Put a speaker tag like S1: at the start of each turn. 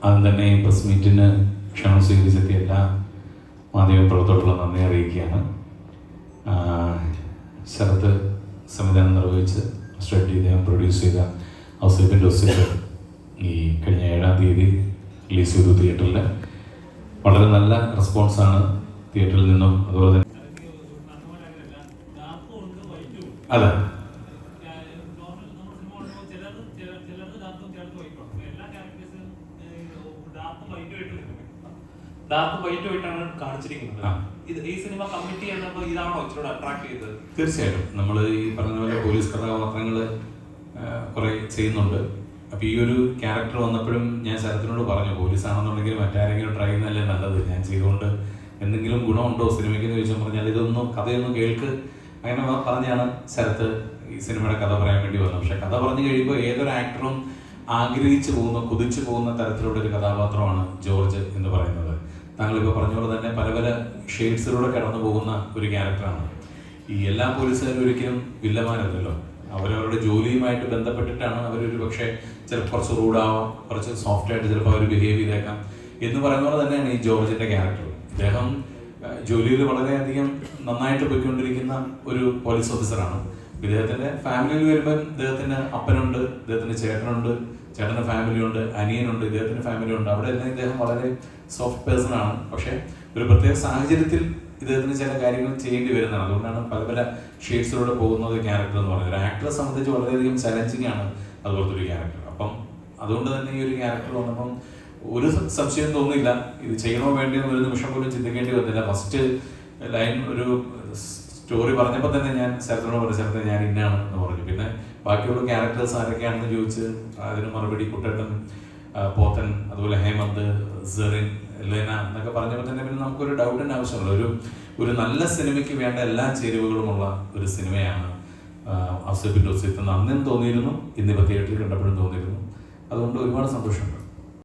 S1: ആദ്യം തന്നെ ഈ പ്രസ് മീറ്റിന് ക്ഷണം സ്വീകരിച്ചെത്തിയ എല്ലാ മാധ്യമപ്രവർത്തകർക്കുള്ള നന്ദി അറിയിക്കുകയാണ്. ശരത്ത് സംവിധാനം നിർവഹിച്ച് സ്റ്റഡി ഇദ്ദേഹം പ്രൊഡ്യൂസ് ചെയ്ത ഔസേപ്പിൻ്റെ ഒസിപ്പ് ഈ കഴിഞ്ഞ 7-ാം തീയതി റിലീസ് ചെയ്തു തിയേറ്ററിൽ. വളരെ നല്ല റെസ്പോൺസാണ് തിയേറ്ററിൽ നിന്നും. അതുപോലെ തന്നെ അതെ തീർച്ചയായിട്ടും നമ്മൾ ഈ പറഞ്ഞ പോലെ പോലീസ് കഥാപാത്രങ്ങൾ കുറെ ചെയ്യുന്നുണ്ട്. അപ്പോൾ ഈ ഒരു ക്യാരക്ടർ വന്നപ്പോഴും ഞാൻ ശരത്തിനോട് പറഞ്ഞു, പോലീസാണെന്നുണ്ടെങ്കിൽ മറ്റാരെങ്കിലും ട്രൈ ചെയ്യുന്നതല്ലേ നല്ലത്, ഞാൻ ചെയ്തുകൊണ്ട് എന്തെങ്കിലും ഗുണമുണ്ടോ സിനിമയ്ക്ക് എന്ന് ചോദിച്ചാൽ പറഞ്ഞാൽ ഇതൊന്നും കഥയൊന്നും കേൾക്ക് അങ്ങനെ പറഞ്ഞാണ് ശരത്ത് ഈ സിനിമയുടെ കഥ പറയാൻ വേണ്ടി വന്നത്. പക്ഷെ കഥ പറഞ്ഞു കഴിയുമ്പോൾ ഏതൊരു ആക്ടറും ആഗ്രഹിച്ചു പോകുന്ന കൊതിച്ചു പോകുന്ന തരത്തിലുള്ള ഒരു കഥാപാത്രമാണ് ജോർജ് എന്ന് പറയുന്നത്. താങ്കളിപ്പോൾ പറഞ്ഞ പോലെ തന്നെ പല പല ഷെയ്ഡ്സിലൂടെ കടന്നു പോകുന്ന ഒരു ക്യാരക്ടറാണ്. ഈ എല്ലാ പോലീസുകാരും ഒരിക്കലും വില്ലന്മാരല്ലല്ലോ. അവരവരുടെ ജോലിയുമായിട്ട് ബന്ധപ്പെട്ടിട്ടാണ് അവരൊരു പക്ഷേ ചിലപ്പോൾ കുറച്ച് റൂഡാവാം, കുറച്ച് സോഫ്റ്റായിട്ട് ചിലപ്പോൾ അവർ ബിഹേവ് ചെയ്തേക്കാം എന്ന് പറയുന്ന പോലെ തന്നെയാണ് ഈ ജോർജിൻ്റെ ക്യാരക്ടർ. ഇദ്ദേഹം ജോലിയിൽ വളരെയധികം നന്നായിട്ട് പോയിക്കൊണ്ടിരിക്കുന്ന ഒരു പോലീസ് ഓഫീസറാണ്. ഇദ്ദേഹത്തിൻ്റെ ഫാമിലിയിൽ വരുമ്പോൾ ഇദ്ദേഹത്തിന് അപ്പനുണ്ട്, ഇദ്ദേഹത്തിന് ചേട്ടനുണ്ട്, ചേട്ടൻ്റെ ഫാമിലിയുണ്ട്, അനിയനുണ്ട്, ഇദ്ദേഹത്തിൻ്റെ ഫാമിലിയുണ്ട്. അവിടെ എല്ലാം ഇദ്ദേഹം വളരെ സോഫ്റ്റ് പേഴ്സൺ ആണ്. പക്ഷേ ഒരു പ്രത്യേക സാഹചര്യത്തിൽ ഇദ്ദേഹത്തിന് ചില കാര്യങ്ങൾ ചെയ്യേണ്ടി വരുന്നതാണ്. അതുകൊണ്ടാണ് പല പല ഷെയ്ഡ്സിലൂടെ പോകുന്നത് ക്യാരക്ടർ എന്ന് പറയുന്നത്. ഒരു ആക്ടറെ സംബന്ധിച്ച് വളരെയധികം ചലഞ്ചിങ് ആണ് അതുപോലത്തെ ഒരു ക്യാരക്ടർ. അപ്പം അതുകൊണ്ട് തന്നെ ഈ ഒരു ക്യാരക്ടർ വന്നപ്പം ഒരു സംശയം തോന്നിയില്ല, ഇത് ചെയ്യണോ വേണ്ടിയോ ഒരു നിമിഷം പോലും ചിന്തിക്കേണ്ടി വന്നില്ല. ഫസ്റ്റ് ലൈൻ ഒരു സ്റ്റോറി പറഞ്ഞപ്പോൾ തന്നെ ഞാൻ ശരത്തിനോട് പറഞ്ഞു, ശരത്തെ ഞാൻ ഇന്നാണ് എന്ന് പറഞ്ഞു. പിന്നെ ബാക്കിയുള്ള ക്യാരക്ടേഴ്സ് ആരൊക്കെയാണെന്ന് ചോദിച്ച് അതിന് മറുപടി കുട്ടേട്ടൻ, പോത്തൻ, അതുപോലെ ഹേമന്ത്, സെറിൻ, ലെന എന്നൊക്കെ പറഞ്ഞപ്പോൾ തന്നെ പിന്നെ നമുക്കൊരു ഡൗട്ടിൻ്റെ ആവശ്യമുള്ള ഒരു നല്ല സിനിമയ്ക്ക് വേണ്ട എല്ലാ ചേരുവകളുമുള്ള ഒരു സിനിമയാണ് ഔസേപ്പിൻ്റെ ഒസിപ്പ് എന്ന് അന്നും തോന്നിയിരുന്നു, ഇന്നിപ്പോൾ തിയേറ്ററിൽ കണ്ടപ്പോഴും തോന്നിയിരുന്നു. അതുകൊണ്ട് ഒരുപാട് സന്തോഷമുണ്ട്.